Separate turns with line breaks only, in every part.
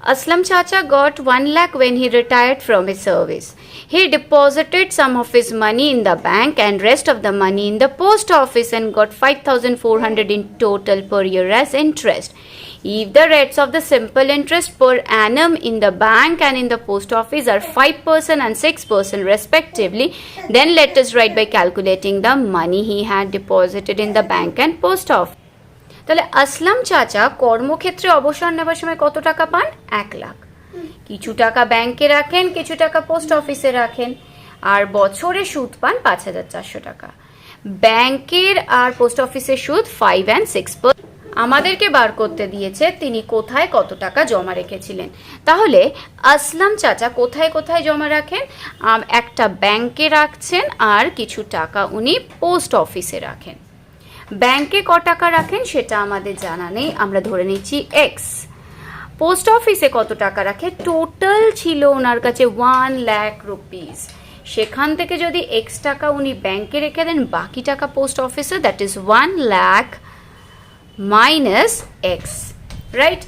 Aslam Chacha got 1 lakh when he retired from his service. He deposited some of his money in the bank and rest of the money in the post office and got 5,400 in total per year as interest. If the rates of the simple interest per annum in the bank and in the post office are 5% and 6% respectively, then let us write by calculating the money he had deposited in the bank and post office. তাহলে আসলাম চাচা কর্মক্ষেত্রে অবসর নেওয়ার সময় কত টাকা পান? 1 লাখ। কিছু টাকা ব্যাংকে রাখেন, কিছু টাকা পোস্ট অফিসে রাখেন, আর বছরে সুদ পান 5,400 টাকা। ব্যাংকের আর পোস্ট অফিসের সুদ 5 and 6%। আমাদেরকে বার করতে দিয়েছে তিনি কোথায় কত টাকা জমা রেখেছিলেন। তাহলে আসলাম চাচা কোথায় কোথায় জমা রাখেন? একটা ব্যাংকে রাখছেন আর কিছু টাকা উনি পোস্ট অফিসে রাখেন। ব্যাংকে ক টাকা রাখেন সেটা আমাদের জানা নেই, আমরা ধরে নিচ্ছি এক্স। পোস্ট অফিসে কত টাকা রাখে? টোটাল ছিল ওনার কাছে 1 লাখ রুপিস। সেখান থেকে যদি এক্স টাকা উনি ব্যাংকে রেখে দেন, বাকি টাকা পোস্ট অফিসে, that is 1 lakh minus x, right?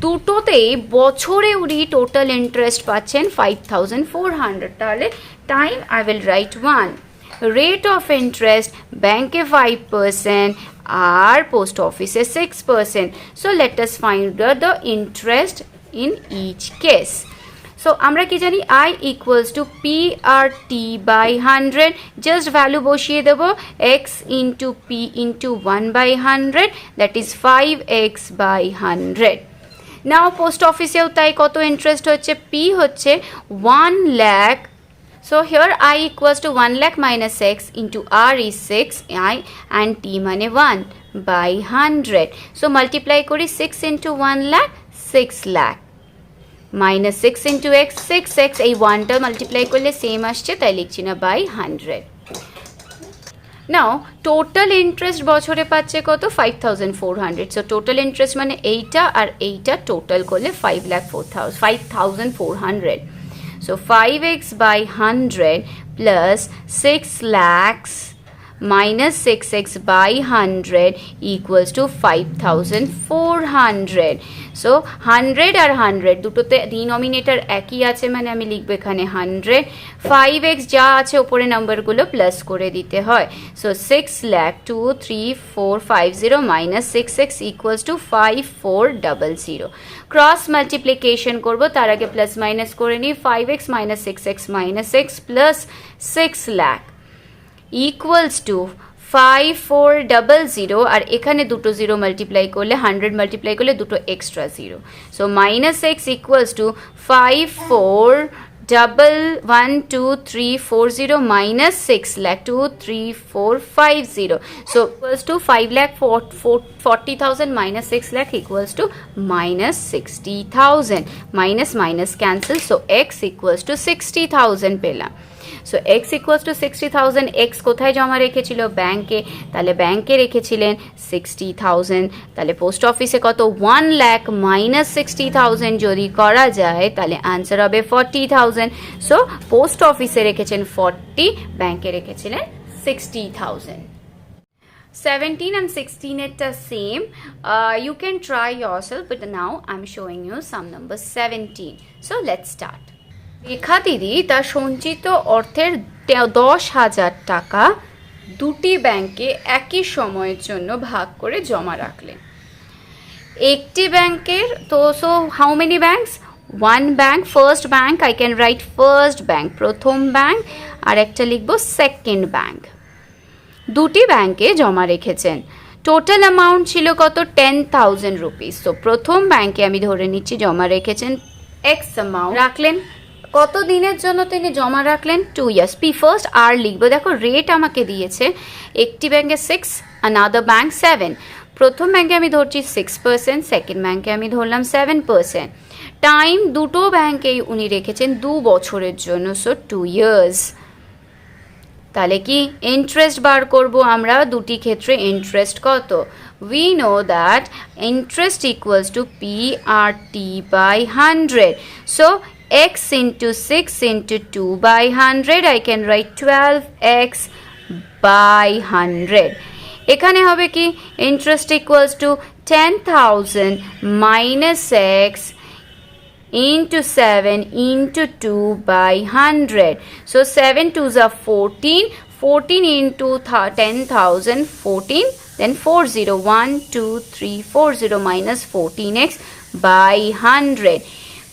দুটোতেই বছরে উনি টোটাল ইন্টারেস্ট পাচ্ছেন 5,400। তাহলে time I will write 1। Rate of interest bank 5% or post office 6%. So let us find the interest in each case. So আমরা কি জানি? I equals to PRT by 100. Just value বসিয়ে দেব, x into P into 1 by 100, that is 5x by 100. Now post office এও তাই কত interest হচ্ছে? P হচ্ছে 1 lakh. So here I equals to 1 lakh minus x into r is 6 I and t মানে 1 by 100. So multiply করি 6 into 1 lakh 6 lakh minus 6 into x 6x, এই 1টা multiply করলে same আসছে, তাই লিখছি না by 100. Now total interest বছরে পাচ্ছে কত? 5,400. So total interest মানে এইটা আর এইটা টোটাল করলে 5,400. So 5x by 100 plus 6 lakhs minus 6x by 100 equals to 5,400. So 100 আর 100 দুটোতে ডিনোমিনেটর একই আছে, মানে আমি লিখব এখানে 100। 5x যা আছে উপরে নাম্বারগুলো প্লাস করে দিতে হয়। So 6 lakh 23450 minus 6x equals to 5400. Cross multiplication করব, তার আগে প্লাস মাইনাস করে নিই। 5x minus 6x minus x plus 6 lakh equals to 5400, আর এখানে দুটো জিরো মাল্টিপ্লাই করলে 100 মাল্টিপ্লাই করলে দুটো extra zero. So minus x equals to 54112340 minus 6 lakh 23450. So equals to 5,40,000 minus 6 lakh equals to minus 60,000. Minus minus cancel. So x equals to 60,000 পেলাম। So x equals to 60,000। X কোথায় জমা রেখেছিল? ব্যাংকে। তাহলে ব্যাংকে রেখেছিলেন 60,000। তাহলে পোস্ট অফিসে কত? 1 লাখ মাইনাস 60,000 যদি করা যায় তাহলে আনসার হবে 40,000। সো পোস্ট অফিসে রেখেছেন 40, ব্যাংকে রেখেছিলেন 60,000। 17 and 16 এটা same, you can try yourself, but now I'm showing you some numbers. 17. So let's start. রেখা দিদি তার সঞ্চিত অর্থের 10,000 টাকা দুটি ব্যাংকে একই সময়ের জন্য ভাগ করে জমা রাখলেন। একটি ব্যাংকের তো so how many banks? One bank, first bank, I can write first bank, প্রথম ব্যাংক, আর একটা লিখব সেকেন্ড ব্যাংক। দুটি ব্যাংকে জমা রেখেছেন। টোটাল অ্যামাউন্ট ছিল কত? 10,000 রুপিস। তো প্রথম ব্যাংকে আমি ধরে নিচ্ছি জমা রেখেছেন এক্স অ্যামাউন্ট, রাখলেন। কত দিনের জন্য তিনি জমা রাখলেন? 2 years। পি ফার্স্ট আর লিখবো, দেখো রেট আমাকে দিয়েছে, একটি ব্যাংকে 6, আনাদার ব্যাংক 7। প্রথম ব্যাংকে আমি ধরছি 6%, সেকেন্ড ব্যাংকে আমি ধরলাম 7%। টাইম দুটো ব্যাংকেই উনি রেখেছেন 2 বছরের জন্য, সো 2 years। তাহলে কি ইন্টারেস্ট বার করব আমরা দুটি ক্ষেত্রে ইন্টারেস্ট কত? We know that interest equals to PRT by 100. So x into 6 into 2 by 100, I can write 12x by 100. এখানে হবে কি? interest equals to 10,000 minus x into 7 into 2 by 100. So 7 2s are 14, 14 into 10,000, 14, then 40, 1 2 3 40 minus 14x by 100.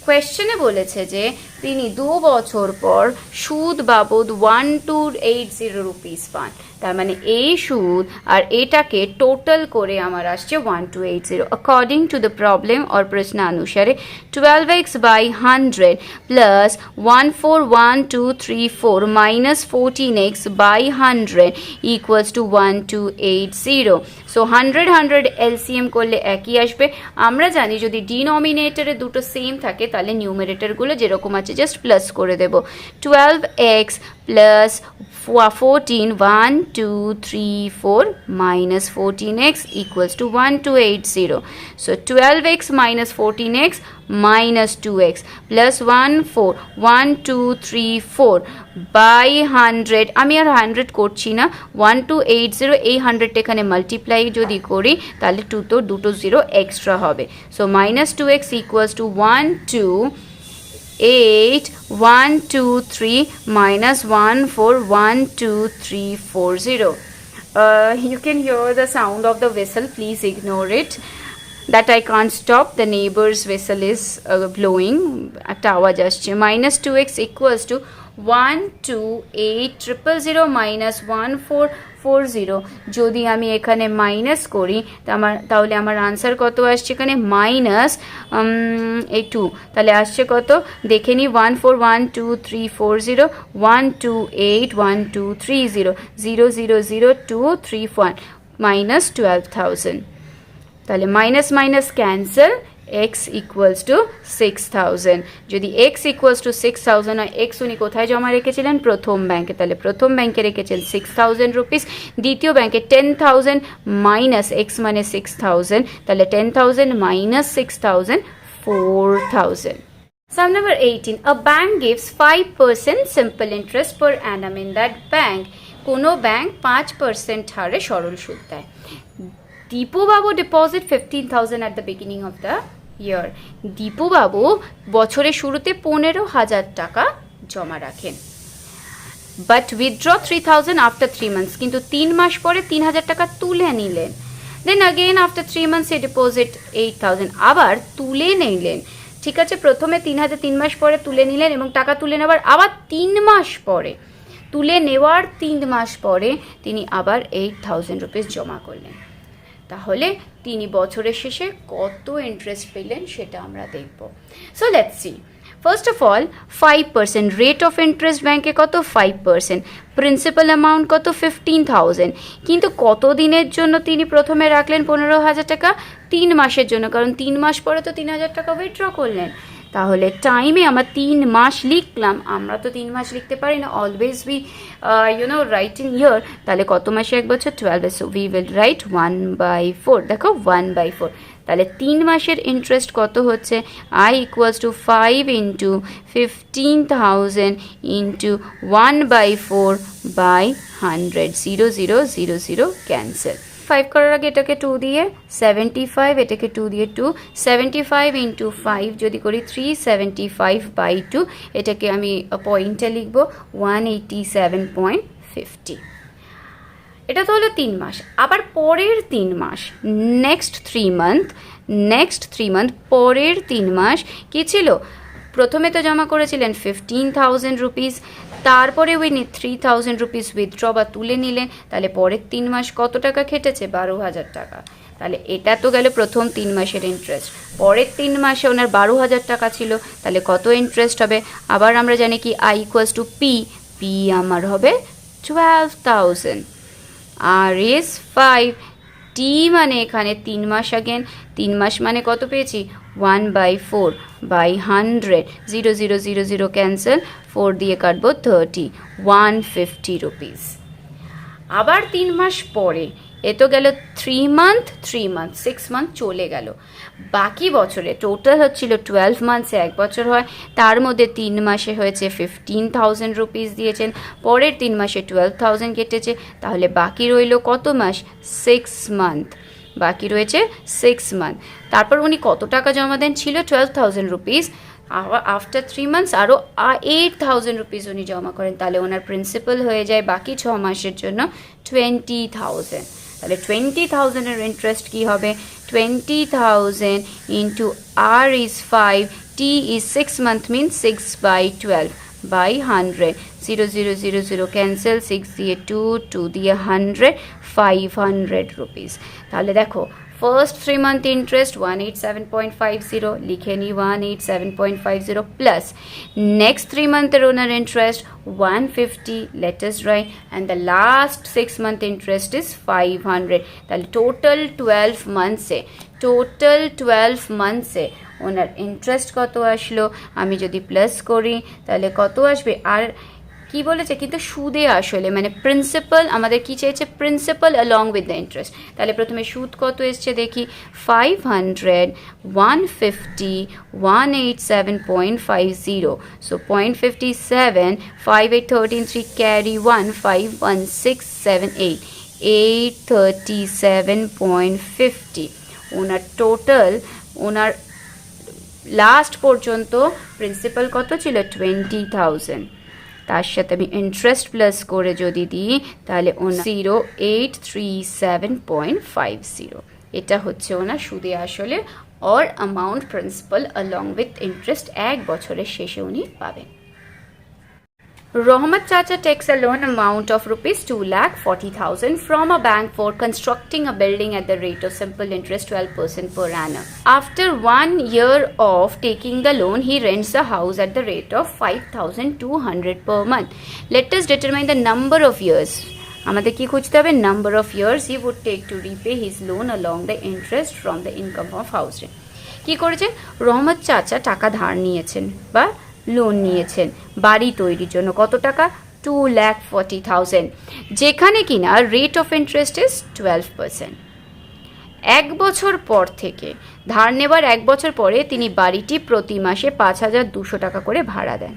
কোয়েশ্চেনে বলেছে যে তিনি 2 বছর পর সুদ বাবদ 1280 রুপিস পান, তার মানে এই সুদ আর এটাকে টোটাল করে আমার আসছে 1280. According to the problem or প্রশ্নানুসারে 12x by 100 plus 141234 minus 14x by 100 equals to 1280. So 100 LCM করলে একই আসবে. আমরা জানি যদি ডিনোমিনেটরে দুটো সেম থাকে তাহলে নিউমারেটরগুলো যেরকম আছে জাস্ট প্লাস করে দেব. 12x plus 14, 1 2 3 4 minus 14x equals to 1280. So 12x minus 14x minus 2x plus 1 4 1 2 3 4 by 100. আমি আর 100 করছি না, 1280 এই 100 এখানে মাল্টিপ্লাই যদি করি তাহলে দুটো জিরো এক্সট্রা হবে. So minus 2x equals to 1 2 8 1 2 3 minus 1 4 1 2 3 4 0. You can hear the sound of the whistle, please ignore it. That I can't stop, the neighbor's whistle is blowing. একটা আওয়াজ আসছে. minus 2x equals to 1 2 8 000 minus 1 4 40. যদি আমি এখানে minus করি তাহলে আমার answer কত আসছে এখানে মাইনাস এই 2, তাহলে আসছে কত দেখে নি 1 4 1 2 3 4 0 1 2 8 1 2 3 0 0 0 0 2 3 1 মাইনাস 12,000. তাহলে minus minus cancel, x equals to 6000. যদি x equals to 6000 হয়, x উনি কোথায় জমা রেখেছিলেন প্রথম ব্যাংকে, তাহলে প্রথম ব্যাংকে রেখেছেন 6000 রুপিস, দ্বিতীয় ব্যাংকে 10,000 মাইনাস x মানে 6000, তাহলে 10,000 minus 6000 4000. Sum number 18. A bank gives 5% simple interest per annum in that bank. কোনো ব্যাংক 5% হারে সরল সুদ দেয়. দীপু বাবু deposit 15,000 at the beginning of the year. Dipu বাবু বছরের শুরুতে 15,000 টাকা জমা রাখেন, বাট উইথড্র 3,000 আফটার 3 months. কিন্তু 3 মাস পরে 3,000 টাকা তুলে নিলেন. দেন আগেইন আফটার 3 months এ ডিপোজিট 8,000 আবার তুলে নিলেন. ঠিক আছে, প্রথমে 3,000 3 মাস পরে তুলে নিলেন এবং টাকা তুলে নেওয়ার আবার 3 মাস পরে, তুলে নেওয়ার 3 মাস পরে তিনি আবার 8,000 রুপিস জমা করলেন. তাহলে তিনি বছরের শেষে কত ইন্টারেস্ট পেলেন সেটা আমরা দেখব. So let's see. First of all 5% rate of interest ব্যাংকে কত 5%, প্রিন্সিপাল অ্যামাউন্ট কত 15,000. কিন্তু কত দিনের জন্য তিনি প্রথমে রাখলেন 15,000 টাকা? 3 মাসের জন্য, কারণ 3 মাস পরে তো 3,000 টাকা উইথড্র করলেন. তাহলে টাইমে আমার 3 মাস লিখলাম, আমরা তো 3 মাস লিখতে পারি না, অলওয়েজ উই রাইট ইন ইয়ার. তাহলে কত মাসে 1 বছর 12, সো উই উইল রাইট 1/4. দেখো 1/4, তাহলে 3 মাসের ইন্টারেস্ট কত হচ্ছে? I equals to 5 into 15,000 into 1/4 by 100. 0 0 0 0 cancel. 5 করার আগে এটাকে 2 দিয়ে 75, এটাকে 2 দিয়ে 2, 75 into 5 যদি করি 375/2, এটাকে আমি পয়েন্টে লিখব 187.50. এটা তো হলো 3 মাস. আবার পরের 3 মাস, নেক্সট 3 মান্থ পরের 3 মাস কি ছিল? প্রথমে তো জমা করেছিলেন 15,000 রুপিস, তারপরে উনি 3,000 রুপিস উইথড্র বা তুলে নিলেন, তাহলে পরের 3 মাস কত টাকা খেটেছে? 12,000 টাকা. তাহলে এটা তো গেল প্রথম 3 মাসের ইন্টারেস্ট. পরের 3 মাসে ওনার 12,000 টাকা ছিল, তাহলে কত ইন্টারেস্ট হবে? আবার আমরা জানি কি I equals to P আমার হবে 12,000. আর ইজ 5, টি মানে এখানে 3 মাস, আগেন 3 মাস মানে কত পেয়েছি? 1/4 by 100. 0 0 0 0 ক্যান্সেল, 4 দিয়ে কাটবো 30, 150 রুপিস. আবার 3 মাস পরে, এ তো গেল 3 মান্থ 6 মান্থ চলে গেল. বাকি বছরে টোটাল হচ্ছিল 12 মান্থসে 1 বছর হয়, তার মধ্যে 3 মাসে হয়েছে 15,000 রুপিস দিয়েছেন, পরের 3 মাসে 12,000 কেটেছে, তাহলে বাকি রইল কত মাস? 6 মান্থ. বাকি রয়েছে 6 মান্থ. তারপর উনি কত টাকা জমা দেন? ছিল 12,000 রুপিস, আফটার 3 মান্থস আরও 8,000 রুপিস উনি জমা করেন, তাহলে ওনার প্রিন্সিপাল হয়ে যায় বাকি 6 মাসের জন্য 20,000। তাহলে 20,000-এর ইন্টারেস্ট কী হবে? 20,000 into R is 5, T is 6 month, means 6/12 by 100, 0 0 0 0 cancel, 6 দিয়ে 2 দিয়ে 100, 500 রুপিস। তাহলে দেখো ফার্স্ট 3 মান্থ ইন্টারেস্ট 187.50, লিখে নিই 187.50 plus next 3 মান্থের owner interest 150, let us write, and the last 6 month interest is 500। তাহলে টোটাল 12 মান্থসে ওনার ইন্টারেস্ট কত আসলো? আমি যদি প্লাস করি তাহলে কত আসবে? আর কি বলেছে কিন্তু সুদে আসলে, মানে প্রিন্সিপাল আমাদের কি চেয়েছে? Principal along with the interest। তাহলে প্রথমে সুদ কত এসছে দেখি, 500, 150, 187.50, so 0.57, 5 8 13 3 carry 1, 5 1 6 7 8, 837.50 ওনার টোটাল। ওনার লাস্ট পর্যন্ত প্রিন্সিপাল কত ছিল? 20,000। তার সাথে আমি ইন্টারেস্ট প্লাস করে যদি দিই তাহলে ওনার 0837.50, এটা হচ্ছে ওনার সুদে আসলে or amount principal along with interest 1 বছরের শেষে উনি পাবেন। Rahmat Chacha takes a loan amount of rupees 2,40,000 from a bank for constructing a building at the rate of simple interest 12% per annum. After 1 year of taking the loan, he rents the house at the rate of 5,200 per month. Let us determine the number of years. আমাদের কি খুঁজতে হবে? Number of years he would take to repay his loan along the interest from the income of house rent. কি করেছেন? রহমত চাচা টাকা ধার নিয়েছেন বা লোন নিয়েছেন বাড়ি তৈরির জন্য। কত টাকা? 2,40,000, যেখানে কিনা রেট অফ ইন্টারেস্ট ইজ 12%। 1 বছর পর থেকে ধার নেবার 1 বছর পরে তিনি বাড়িটি প্রতি মাসে 5,200 টাকা করে ভাড়া দেন।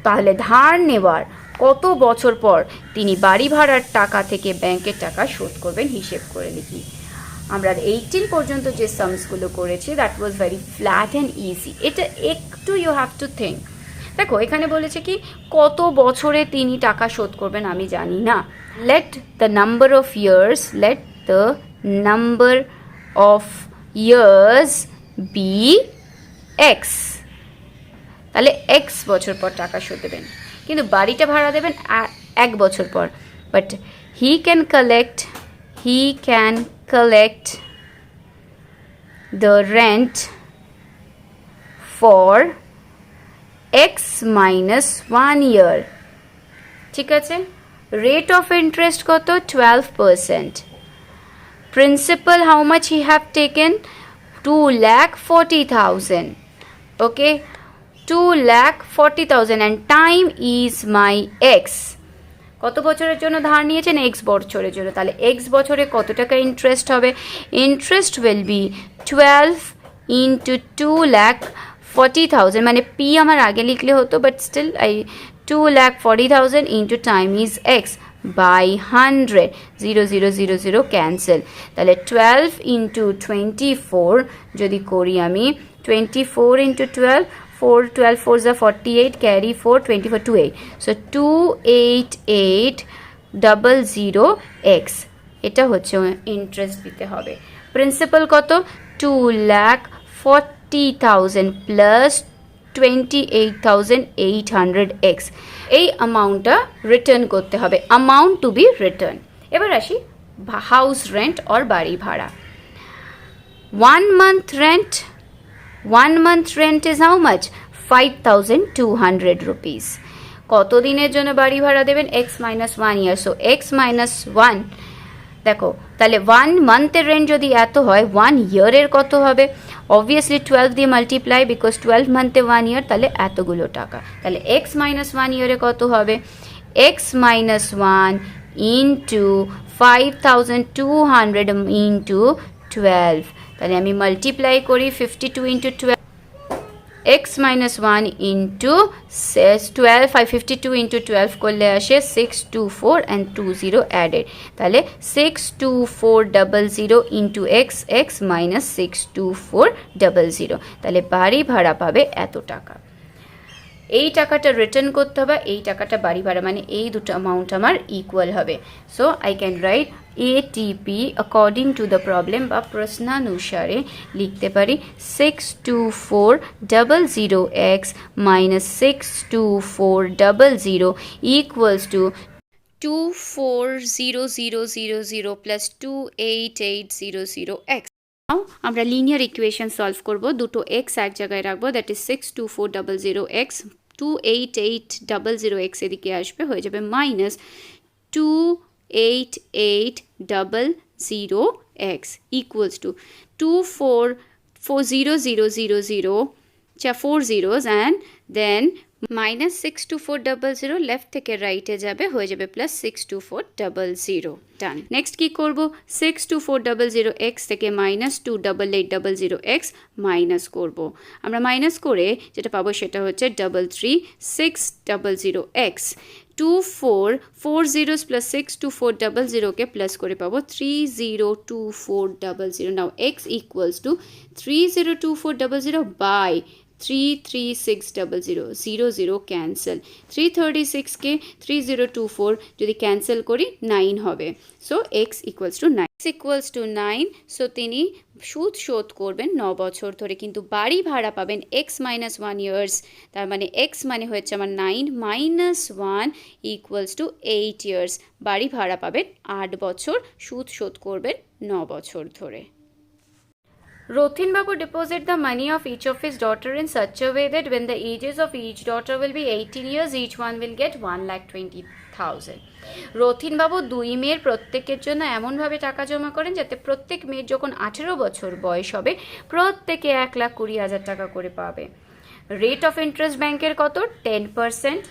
তাহলে ধার নেবার কত বছর পর তিনি বাড়ি ভাড়ার টাকা থেকে ব্যাংকের টাকা শোধ করবেন? হিসেব করে লিখি। আমরা 18 পর্যন্ত যে সামসগুলো করেছি that was very flat and easy. এটা একটু ইউ হ্যাভ টু থিঙ্ক। দেখো এখানে বলেছে কি কত বছরে তিনি টাকা শোধ করবেন আমি জানি না। Let the number of years be X. তাহলে এক্স বছর পর টাকা শোধ দেবেন, কিন্তু বাড়িটা ভাড়া দেবেন 1 বছর পর। But he can collect the rent for x minus 1 year। ঠিক আছে, রেট অফ ইন্টারেস্ট কত? 12%। Principal how much he have taken? 2,40,000। Okay, 2,40,000 and time is my x। কত বছরের জন্য ধার নিয়েছেন? x বছরের জন্য। তাহলে x বছরে কত টাকা ইন্টারেস্ট হবে? ইন্টারেস্ট উইল বি 12 ইন্টু 2,40,000, মানে পি আমার আগে লিখলে হতো, but still 2,40,000 into time is x by 100, 0 0 0 0 cancel. তাহলে 12 ইন্টু 24 যদি করি আমি, 24 into 12, 12 4s are 48, carry 4, 24 28, so 28800x। এটা হচ্ছে ইন্টারেস্ট দিতে হবে। প্রিন্সিপাল কত? 2,40,000 প্লাস 28,800x। এই অ্যামাউন্টটা রিটার্ন করতে হবে, অ্যামাউন্ট টু বি রিটার্ন। এবার আসি হাউস রেন্ট অর বাড়ি ভাড়া। 1 month rent is how much? 5,200 rupees। কত দিনের জন্য বাড়ি ভাড়া দেবেন? x minus 1 year, so x minus 1। দেখো তাহলে 1 মান্থের রেন্ট যদি এত হয়, 1 ইয়ারের কত হবে? অবভিয়াসলি 12 দিয়ে মাল্টিপ্লাই, বিকজ 12 মান্থে 1 ইয়ার, তাহলে এতগুলো টাকা। তাহলে x minus 1 ইয়ারে কত হবে? x minus 1 into 5,200 into 12। তাহলে আমি মাল্টিপ্লাই করি 52 into 12, x minus 1 into 12 552 into 12 করলে আসে 624 and 20 added তাহলে 62400 into x minus 62400 তাহলে বাড়ি ভাড়া পাবে এত টাকা। এই টাকাটা রিটার্ন করতে হবে, এই টাকাটা বাড়ি ভাড়া, মানে এই দুটো অ্যামাউন্ট আমার ইকুয়াল হবে। So I can write ATP according to the problem বা প্রশ্নানুসারে লিখতে পারি 62400x minus 62400 equals to 24000 plus 28800x। আমরা লিনিয়ার ইকুয়েশন সলভ করব, দুটো এক্স এক জায়গায় রাখবো, দ্যাট ইজ 62400x 28800x এদিকে আসবে, হয়ে যাবে minus 28800x equals to 2400000 4 zeros and then minus 62400 left থেকে রাইটে যাবে, হয়ে যাবে প্লাস 62400। ডান। নেক্সট কি করব, 62400x থেকে মাইনাস 28800x মাইনাস করব। আমরা মাইনাস করে যেটা পাবো সেটা হচ্ছে 33600x 2440 প্লাস 62400কে প্লাস করে পাবো 302400। Now x equals to 302400 by 33600 00 cancel, 336কে 3024 যদি ক্যান্সেল করি 9 হবে। So x equals to 9, x equals to 9। So তিনি সুদ শোধ করবেন 9 বছর ধরে, কিন্তু বাড়ি ভাড়া পাবেন x মাইনাস 1 ইয়ার্স, তার মানে x মানে হচ্ছে আমার 9 মাইনাস 1 ইকুয়ালস টু 8 ইয়ার্স। বাড়ি ভাড়া পাবেন 8 বছর, সুদ শোধ করবেন 9 বছর ধরে। Rothin Babu deposit the money of each of his daughter in such a way that when the ages of each daughter will be 18 years, each one will get 1,20,000. Rathin বাবু দুই মেয়ের প্রত্যেকের জন্য এমনভাবে টাকা জমা করেন যাতে প্রত্যেক মেয়ের যখন 18 বছর বয়স হবে প্রত্যেকে 1,20,000 টাকা করে পাবে। রেট অফ ইন্টারেস্ট ব্যাংকের কত? 10%।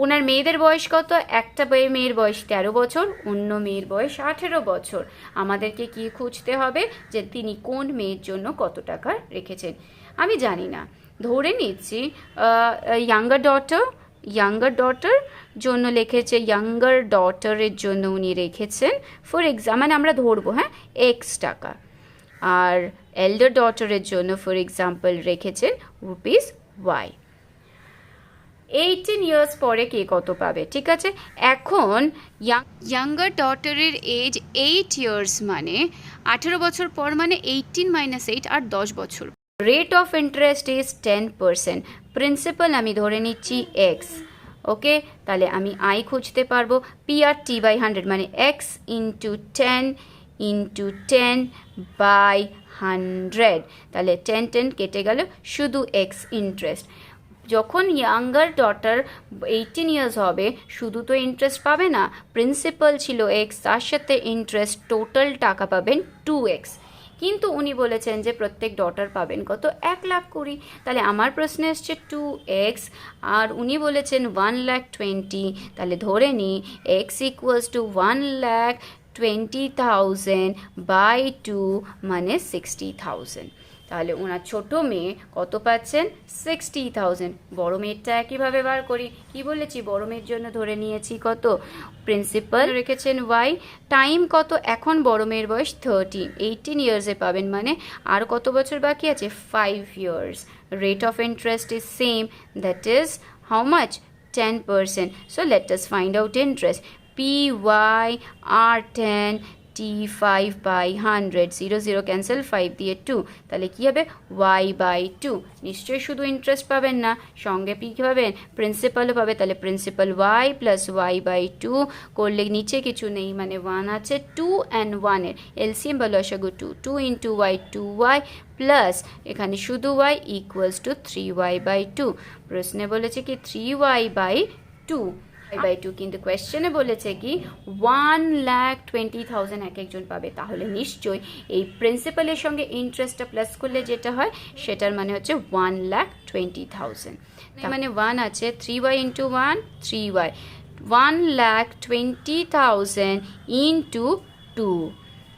ওনার মেয়েদের বয়স কত? একটা মেয়ের বয়স 13 বছর, অন্য মেয়ের বয়স 18 বছর। আমাদেরকে কি খুঁজতে হবে যে তিনি কোন মেয়ের জন্য কত টাকা রেখেছেন। আমি জানি না, ধরে নিচ্ছি ইয়াঙ্গার ডটার জন্য লিখেছে, ইয়াঙ্গার ডটারের জন্য উনি রেখেছেন ফর এক্সাম্পল, আমরা ধরবো হ্যাঁ x টাকা, আর এল্ডার ডটারের জন্য ফর এক্সাম্পল রেখেছেন রুপিস y। 18 ইয়ার্স পরে কে কত পাবে? ঠিক আছে, এখন ইয়াঙ্গার ডটারের এজ 8 ইয়ার্স, মানে 18 বছর পর, মানে 18 মাইনাস 8 আর 10 বছর। Rate of interest is 10%। Principal আমি ধরে নিচ্ছি x, ওকে, তাহলে আমি আই খুঁজতে পারবো PRT বাই 100, মানে x ইন্টু 10 ইন্টু 10 বাই 100, তাহলে 10 কেটে গেল, শুধু x ইন্টারেস্ট। যখন ইয়াঙ্গার ডটার 18 ইয়ার্স হবে, শুধু তো ইন্টারেস্ট পাবে না, প্রিন্সিপাল ছিল x, তার সাথে ইন্টারেস্ট, টোটাল টাকা পাবেন 2x। কিন্তু উনি বলেছেন যে প্রত্যেক ডটার পাবেন কত? 1,20,000। তাহলে আমার প্রশ্নে এসছে 2x, আর উনি বলেছেন 1,20,000, তাহলে ধরে নিই x ইকুয়ালস টু 1,20,000 বাই 2 মানে 60,000। তাহলে ওনার ছোট মেয়ে কত পাচ্ছেন? 60,000। বড় মেয়েরটা একইভাবে বার করি, কি বলেছি, বড় মেয়ের জন্য ধরে নিয়েছি কত? প্রিন্সিপাল রেখেছেন y, টাইম কত? এখন বড় মেয়ের বয়স 13, 18 ইয়ার্সে পাবেন, মানে আর কত বছর বাকি আছে? 5 years. Rate of interest is same, that is how much? 10%. So let us find out interest. PYR10 T5 by 100, 0 0 cancel, 5 দিয়ে 2, তাহলে কী হবে? y by 2। নিশ্চয়ই শুধু ইন্টারেস্ট পাবেন না, সঙ্গে কী পাবেন? প্রিন্সিপালও পাবে, তাহলে principal y plus y by 2 করলে নিচে কিছু নেই, মানে 1 আছে, 2 অ্যান্ড 1-এর এলসিএম বা লসাগু 2, 2 ইন্টু y 2y প্লাস এখানে শুধু y equals to 3y by 2। প্রশ্নে বলেছে কি 3y বাই 2 বাই 2, কিন্তু কোয়েশ্চেনে বলেছে কি 1,20,000 এক একজন পাবে। তাহলে নিশ্চয়ই এই প্রিন্সিপালের সঙ্গে ইন্টারেস্টটা প্লাস করলে যেটা হয় সেটার মানে হচ্ছে 1,20,000। মানে 1 আছে, 3y ইন্টু 1 3y, 1,20,000 ইন্টু 2,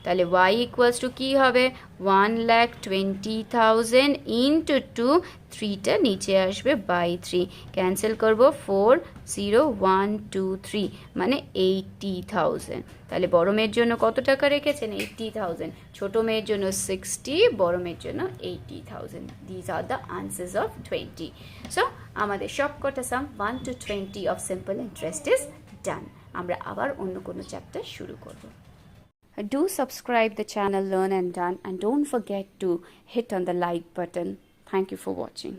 তাহলে y ইকুয়ালস টু কী হবে 1,20,000 ইন্টু 2, 3টা নিচে আসবে বাই 3, ক্যান্সেল করবো 4 0 1 2 3 মানে 80,000। তাহলে বড় মেয়ের জন্য কত টাকা রেখেছেন 80,000, ছোট মেয়ের জন্য 60, বড় মেয়ের জন্য 80,000। These are the answers of 20। So আমাদের সবকটা সাম 1 to 20 of simple interest is done. আমরা আবার অন্য কোনো চ্যাপ্টার শুরু করব। Do subscribe the channel Learn and Done, and don't forget to hit on the like button. Thank you for watching.